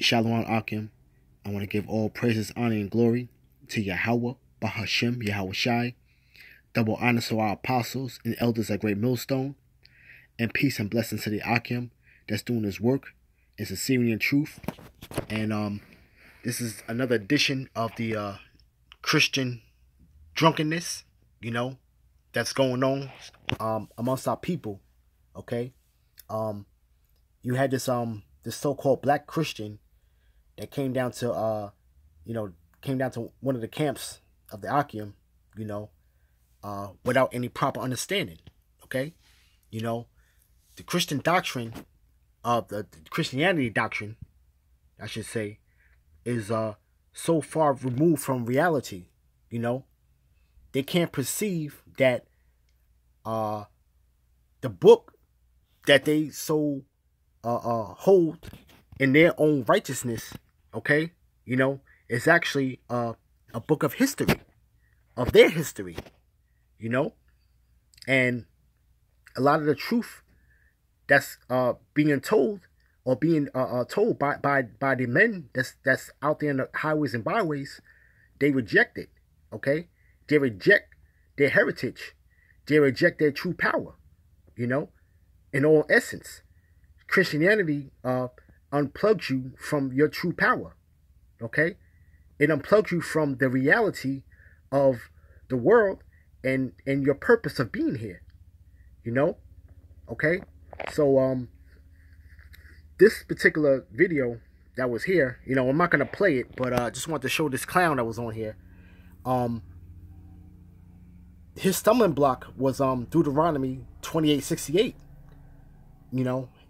Shalom Akim. I want to give all praises, honor, and glory to Yahweh, Bahashim, Yahweh Shai. Double honor to our apostles and elders at Great Millstone. And peace and blessings to the Akim that's doing his work in sincerity and truth. And this is another edition of the Christian drunkenness, that's going on amongst our people. Okay. You had this so-called black Christian that came down to one of the camps of the Akim, without any proper understanding. Okay. The Christian doctrine of the Christianity doctrine, I should say, is so far removed from reality. They can't perceive that the book that they so hold in their own righteousness, okay, is actually a book of history, of their history, and a lot of the truth that's being told or being told by the men that's out there in the highways and byways, they reject it, okay? They reject their heritage. They reject their true power, in all essence. Christianity unplugs you from your true power, okay? It unplugs you from the reality of the world and your purpose of being here, okay? So this particular video that was here, I'm not gonna play it, but I just want to show this clown that was on here. His stumbling block was Deuteronomy 28:68,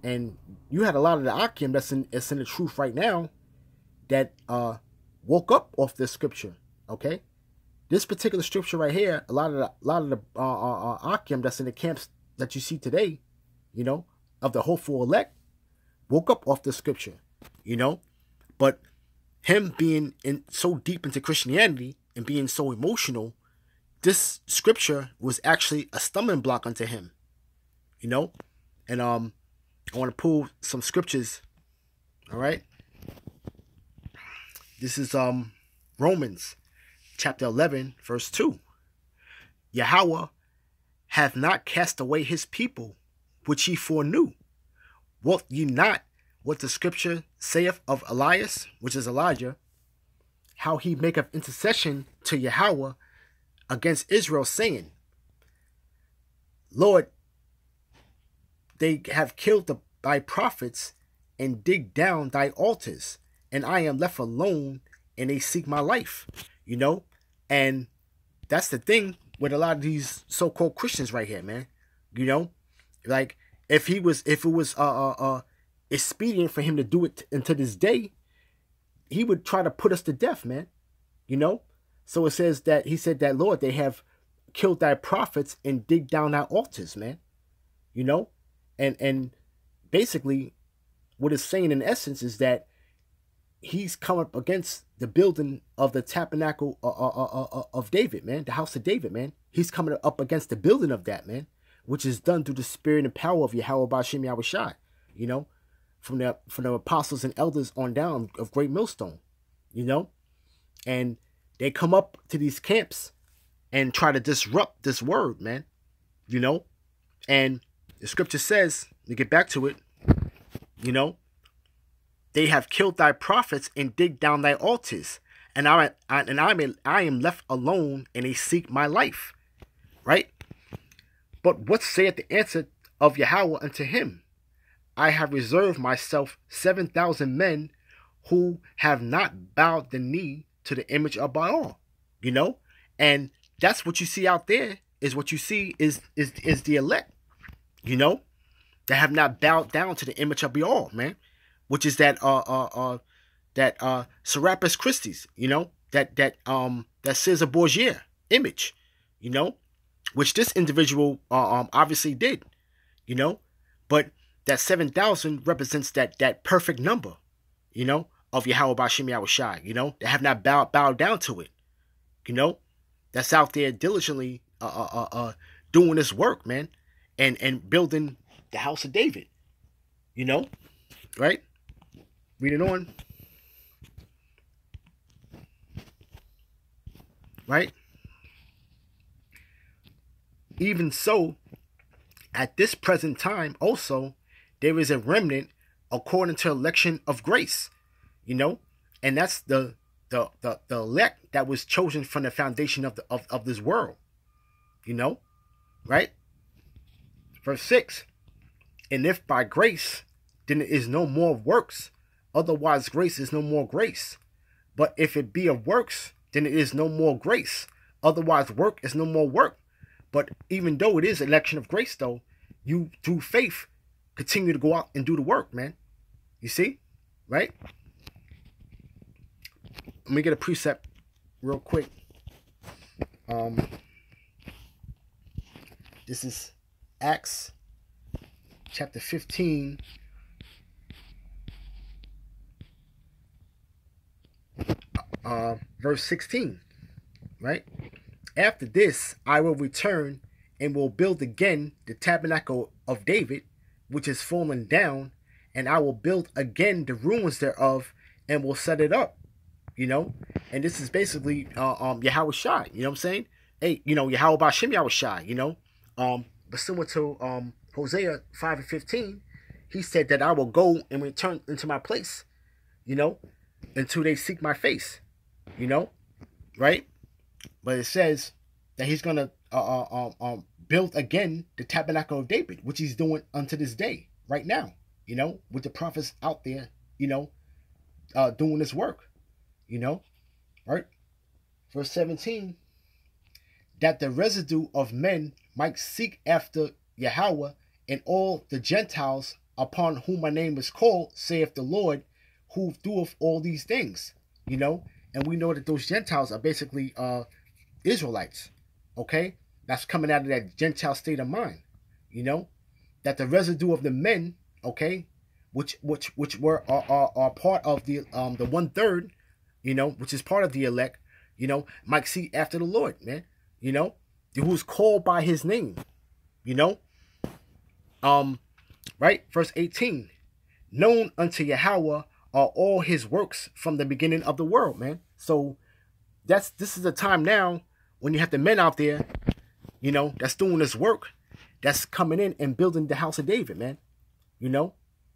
and you had a lot of the Akim that's in the truth right now that woke up off this scripture. Okay, this particular scripture right here, a lot of the Akim that's in the camps that you see today, of the hopeful elect, woke up off the scripture, but him being so deep into Christianity and being so emotional, this scripture was actually a stumbling block unto him, and I want to pull some scriptures. All right, this is Romans chapter 11 verse 2. Yahweh hath not cast away his people which ye foreknew. Wot ye not what the scripture saith of Elias, which is Elijah, how he maketh intercession to Yahweh against Israel, saying, Lord, they have killed thy prophets and digged down thy altars, and I am left alone, and they seek my life. And that's the thing with a lot of these so-called Christians right here, man. Like if it was expedient for him to do it unto this day, he would try to put us to death, man. So it says that he said that, Lord, they have killed thy prophets and digged down thy altars, man. And basically what it's saying in essence is that he's come up against the building of the tabernacle of David, man, the house of David, man. He's coming up against the building of that, man, which is done through the spirit and power of Yahweh Bashim Yahweh Shai, from the apostles and elders on down of Great Millstone, and they come up to these camps and try to disrupt this word, man, and the scripture says, to get back to it, they have killed thy prophets and digged down thy altars, and I am left alone, and they seek my life. Right? But what saith the answer of Yahweh unto him? I have reserved myself 7,000 men who have not bowed the knee to the image of Baal. And that's what you see out there. Is what you see is the elect. That have not bowed down to the image of Baal, man, which is that Serapis Christi's, that Caesar Borgia image, which this individual obviously did, but that 7,000 represents that perfect number, of Yahweh Bashim Yahweh Shai, that have not bowed down to it, that's out there diligently doing this work, man, and building the house of David, right? Read it on. right? Even so, at this present time also, there is a remnant according to election of grace, you know, and that's the elect that was chosen from the foundation of this world, you know, right? Verse 6, and if by grace, then it is no more of works, otherwise grace is no more grace. But if it be of works, then it is no more grace, otherwise work is no more work. But even though it is election of grace, though, you through faith continue to go out and do the work, man. You see, right? Let me get a precept real quick. This is Acts chapter 15. Verse 16, right? After this, I will return and will build again the tabernacle of David, which is fallen down, and I will build again the ruins thereof, and will set it up. You know, and this is basically Yahweh Shai. You know what I'm saying? Hey, you know, Yahweh Bashem Yahweh Shai. You know, but similar to Hosea 5:15, he said that I will go and return into my place. You know, until they seek my face. You know, right? But it says that he's gonna build again the tabernacle of David, which he's doing unto this day, right now. You know, with the prophets out there, you know, doing this work. You know, right? Verse 17, that the residue of men might seek after Yahweh, and all the Gentiles upon whom my name is called, saith the Lord, who doeth all these things. You know, and we know that those Gentiles are basically Israelites. Okay, that's coming out of that Gentile state of mind. You know, that the residue of the men, okay, which were are part of the 1/3, you know, which is part of the elect, you know, might seek after the Lord, man. You know, who's called by his name. You know, right? Verse 18, known unto Yahweh are all his works from the beginning of the world, man. So this is the time now when you have the men out there, you know, that's doing this work, that's coming in and building the house of David, man. You know,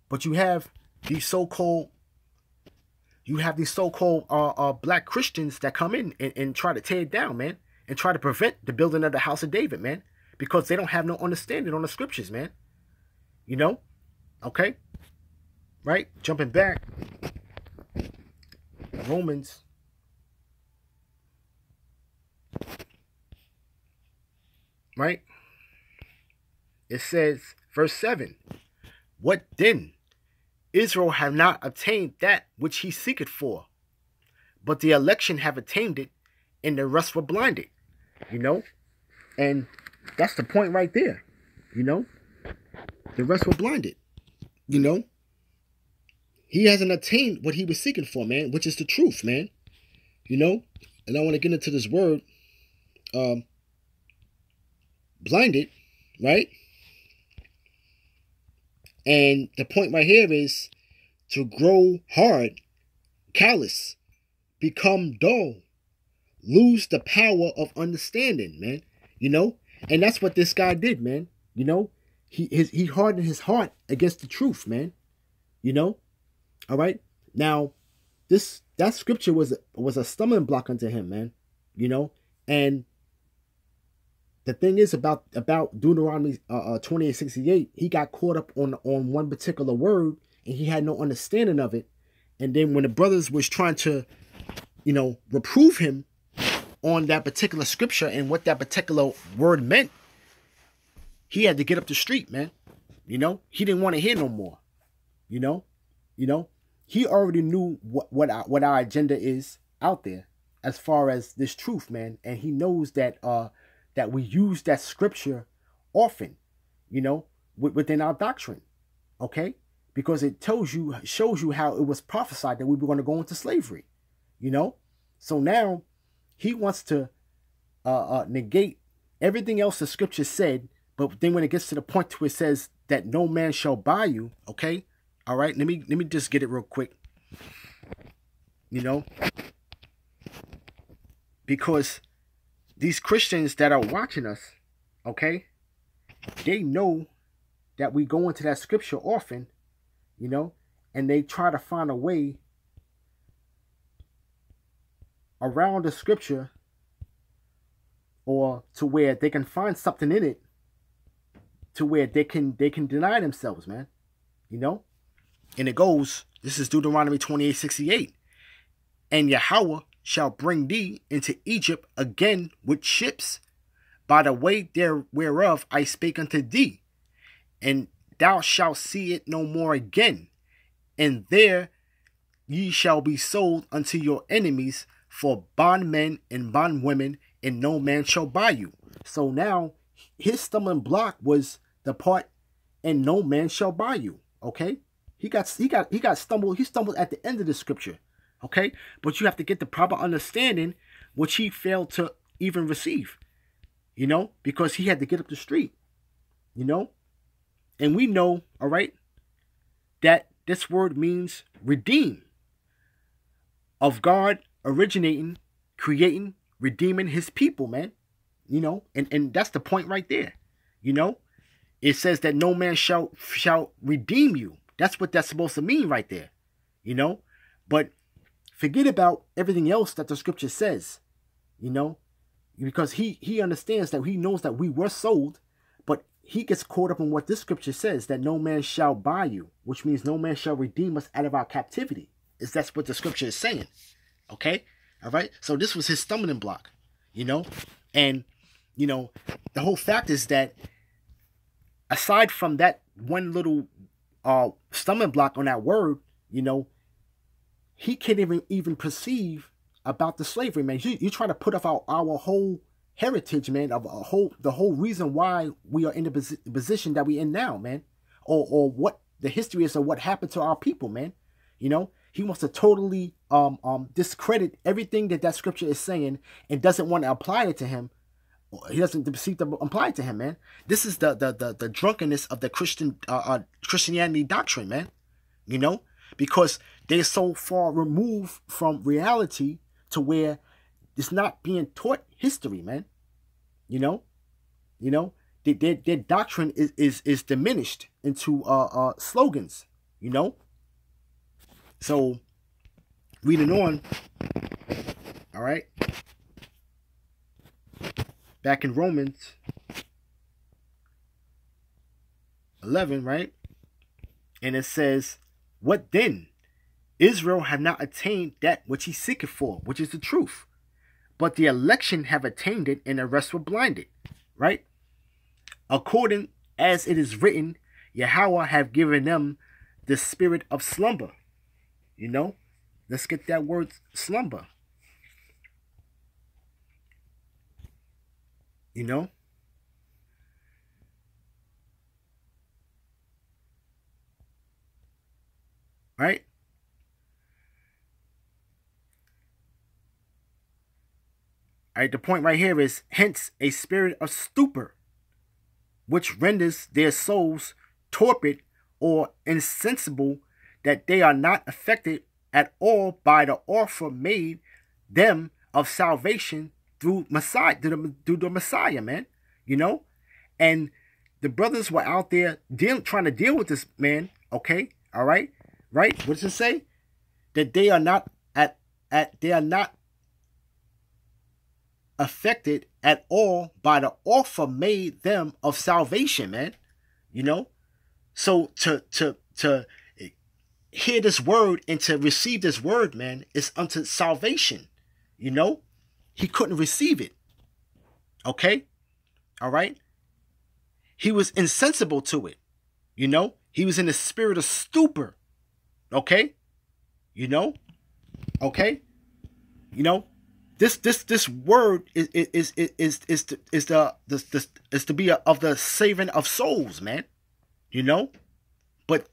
but you have these so-called black Christians that come in and try to tear it down, man, and try to prevent the building of the house of David, man, because they don't have no understanding on the scriptures, man. You know, okay, right? Jumping back, Romans. Right? It says, verse 7, what then? Israel have not obtained that which he seeketh for, but the election have attained it, and the rest were blinded. You know? And that's the point right there. You know? The rest were blinded. You know? He hasn't attained what he was seeking for, man, which is the truth, man. You know? And I want to get into this word, blinded, right? And the point right here is to grow hard, callous, become dull, lose the power of understanding, man. You know? And that's what this guy did, man. You know? He hardened his heart against the truth, man. You know? All right? Now, that scripture was a stumbling block unto him, man. You know? And the thing is about Deuteronomy 28:68, he got caught up on one particular word, and he had no understanding of it. And then when the brothers was trying to, you know, reprove him on that particular scripture and what that particular word meant, he had to get up the street, man. You know, he didn't want to hear no more. You know, he already knew what our agenda is out there as far as this truth, man, and he knows that that we use that scripture often, you know, within our doctrine, okay? Because it shows you how it was prophesied that we were going to go into slavery, you know? So now he wants to negate everything else the scripture said, but then when it gets to the point where it says that no man shall buy you, okay? All right, let me just get it real quick, you know? Because these Christians that are watching us, okay, they know that we go into that scripture often, you know, and they try to find a way around the scripture, or to where they can find something in it to where they can deny themselves, man. You know? And it goes, this is Deuteronomy 28:68. And Yahweh shall bring thee into Egypt again with ships, by the way there whereof I spake unto thee, and thou shalt see it no more again. And there ye shall be sold unto your enemies for bondmen and bondwomen, and no man shall buy you. So now his stumbling block was the part, and no man shall buy you. Okay, he stumbled at the end of the scripture. Okay, but you have to get the proper understanding, which he failed to even receive. You know, because he had to get up the street. You know, and we know, all right, that this word means redeem, of God originating, creating, redeeming his people, man. You know, and that's the point right there. You know, it says that no man shall redeem you. That's what that's supposed to mean right there. You know, but forget about everything else that the scripture says. You know, because he understands that, he knows that we were sold, but he gets caught up in what this scripture says, that no man shall buy you, which means no man shall redeem us out of our captivity. That's what the scripture is saying. Okay? All right? So this was his stumbling block, you know? And, you know, the whole fact is that aside from that one little stumbling block on that word, you know, he can't even perceive about the slavery, man. You try to put up our whole heritage, man, of the whole reason why we are in the position that we in now, man, or what the history is of what happened to our people, man. You know, he wants to totally discredit everything that scripture is saying, and doesn't want to apply it to him. He doesn't seem to apply it to him, man. This is the drunkenness of the Christianity doctrine, man. You know, because they're so far removed from reality to where it's not being taught history, man. You know, their doctrine is diminished into slogans. You know, so reading on. All right, back in Romans 11, right, and it says, "What then? Israel have not attained that which he seeketh for, which is the truth. But the election have attained it, and the rest were blinded." Right? "According as it is written, Yahweh have given them the spirit of slumber." You know? Let's get that word slumber. You know? Right? Alright, the point right here is, hence a spirit of stupor, which renders their souls torpid or insensible, that they are not affected at all by the offer made them of salvation through Messiah, through the Messiah, man. You know? And the brothers were out there trying to deal with this, man. Okay? All right? Right? What does it say? That they are not they are not affected at all by the offer made them of salvation, man. You know? So to hear this word and to receive this word, man, is unto salvation. You know? He couldn't receive it. Okay? All right? He was insensible to it. You know? He was in the spirit of stupor. Okay? You know? Okay? You know? This word is to be of the saving of souls, man. You know? But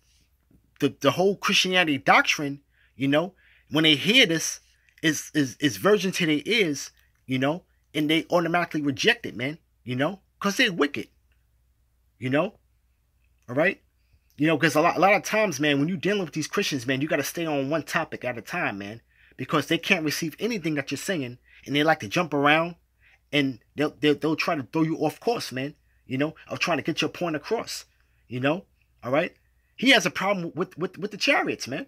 the whole Christianity doctrine, you know, when they hear this, is virgin to their ears, you know, and they automatically reject it, man. You know? Because they're wicked. You know? All right? You know, because a lot of times, man, when you're dealing with these Christians, man, you got to stay on one topic at a time, man. Because they can't receive anything that you're saying, and they like to jump around, and they'll try to throw you off course, man. Of trying to get your point across. All right. He has a problem with the chariots, man.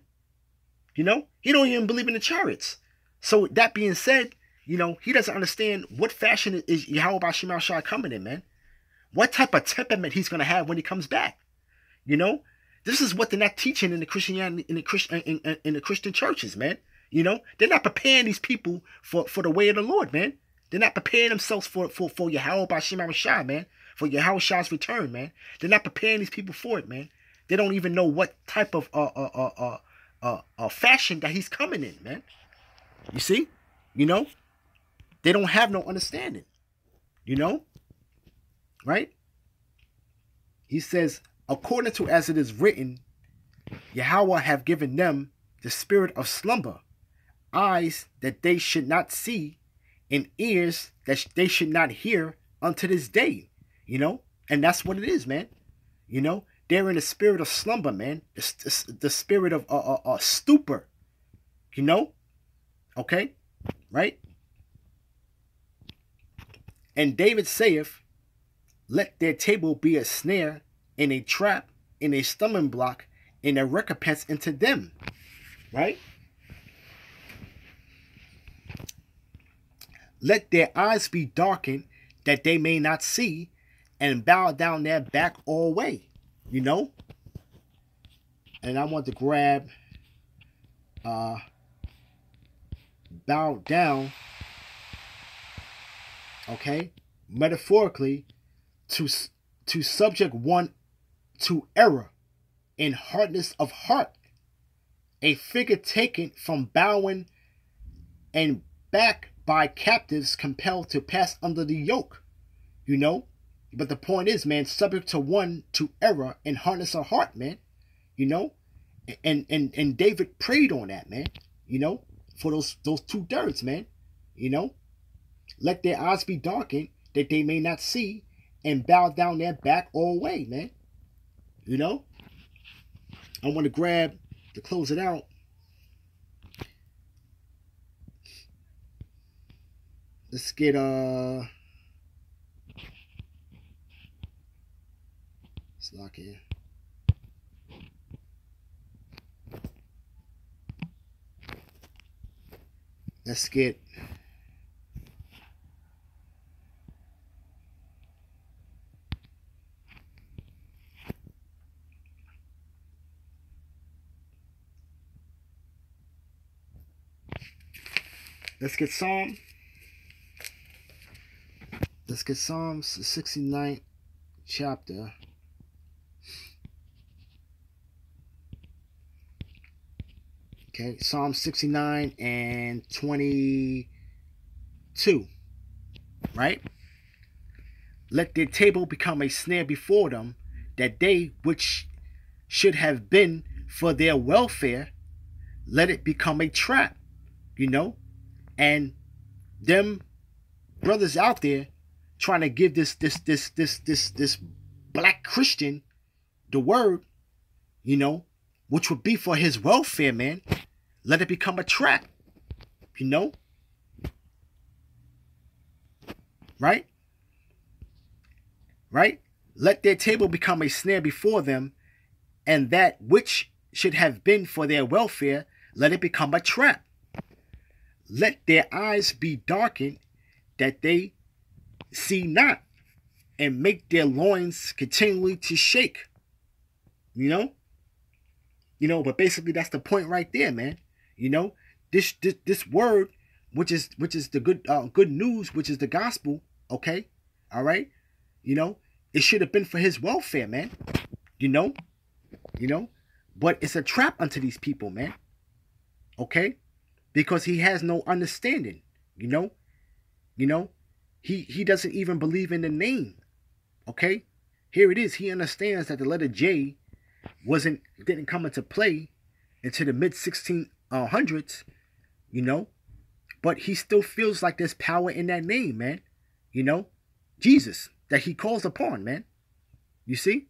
He don't even believe in the chariots. So that being said, he doesn't understand what fashion is Yahweh Bashim Shai coming in, man. What type of temperament he's gonna have when he comes back. This is what they're not teaching in the Christianity in the Christian churches, man. They're not preparing these people for the way of the Lord, man. They're not preparing themselves for Yahweh Bashim Shai, man. For Yahweh Shai's return, man. They're not preparing these people for it, man. They don't even know what type of fashion that he's coming in, man. You see? They don't have no understanding. Right? He says, according to as it is written, Yahweh have given them the spirit of slumber, eyes that they should not see, and ears that they should not hear unto this day. And that's what it is, man. They're in the spirit of slumber, man. The spirit of stupor. Okay? Right? And David saith, let their table be a snare, and a trap, and a stumbling block, and a recompense unto them. Right? Let their eyes be darkened, that they may not see, and bow down their back all way. And I want to grab bow down, okay, metaphorically, to subject one to error and hardness of heart, a figure taken from bowing and back by captives compelled to pass under the yoke. But the point is, man, subject to one to error and hardness of heart, man. And David prayed on that, man. For those two dirts, man. Let their eyes be darkened, that they may not see, and bow down their back all way, man. I want to grab, to close it out, let's get let's lock in. Let's get Psalm. Let's get Psalms, the 69th chapter. Okay, Psalm 69 and 22. Right? Let their table become a snare before them, that they which should have been for their welfare, let it become a trap. And them brothers out there trying to give this black Christian the word, which would be for his welfare, man. Let it become a trap. Right? Right? Let their table become a snare before them, and that which should have been for their welfare, let it become a trap. Let their eyes be darkened, that they see not, and make their loins continually to shake. But basically that's the point right there, man. This word, which is the good news, which is the gospel, okay? All right? It should have been for his welfare, man. But it's a trap unto these people, man. Okay? Because he has no understanding, he doesn't even believe in the name. Okay? Here it is. He understands that the letter J didn't come into play until the mid 1600s, but he still feels like there's power in that name, man. Jesus, that he calls upon, man. You see?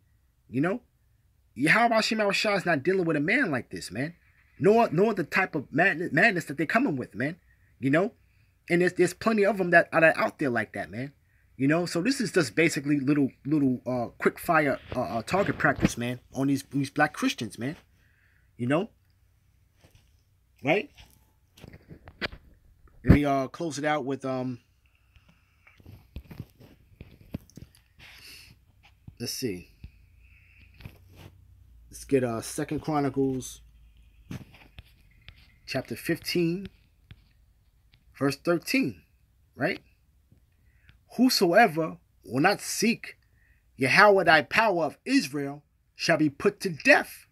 Yahweh Shai is not dealing with a man like this, man. Nor the type of madness that they're coming with, man. And And there's plenty of them that are out there like that, man. You know, so this is just basically little quick fire target practice, man, on these black Christians, man. You know, right? Let me close it out with let's see. Let's get 2 Chronicles chapter 15 verse 13, right? Whosoever will not seek Yahweh thy power of Israel shall be put to death,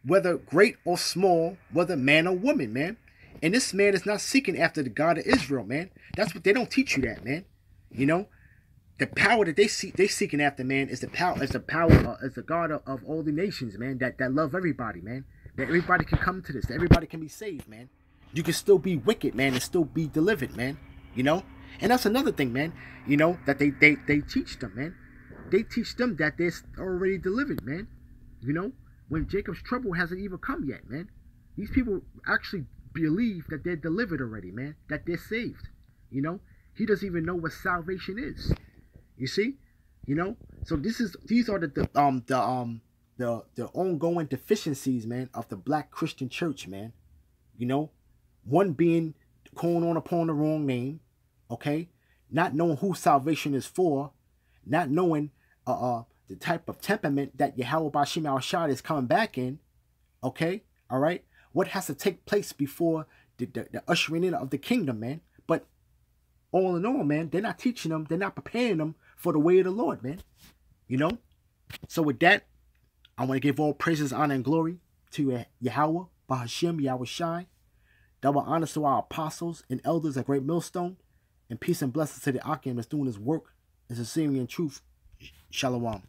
whether great or small, whether man or woman, man. And this man is not seeking after the God of Israel, man. That's what they don't teach you, that, man. You know, the power that they seeking after, man, is the power, is the God of all the nations, man. That love everybody, man. That everybody can come to this. That everybody can be saved, man. You can still be wicked, man, and still be delivered, man. You know, and that's another thing, man. You know, that they teach them, man. They teach them that they're already delivered, man. You know, when Jacob's trouble hasn't even come yet, man. These people actually believe that they're delivered already, man. That they're saved. You know, he doesn't even know what salvation is. You see, you know. So these are the ongoing deficiencies, man, of the black Christian church, man. You know, one being calling on upon the wrong name, okay, not knowing who salvation is for, not knowing the type of temperament that Yahweh Bashim al-Shad is coming back in, okay, all right, what has to take place before the ushering in of the kingdom, man. But all in all, man, they're not teaching them, they're not preparing them for the way of the Lord, man. You know, so with that, I want to give all praises, honor, and glory to Yahweh Bahashim Yahweh Shai. Double honors to our apostles and elders at Great Millstone, and peace and blessings to the Akim that's doing his work in sincerity and truth. Shalom.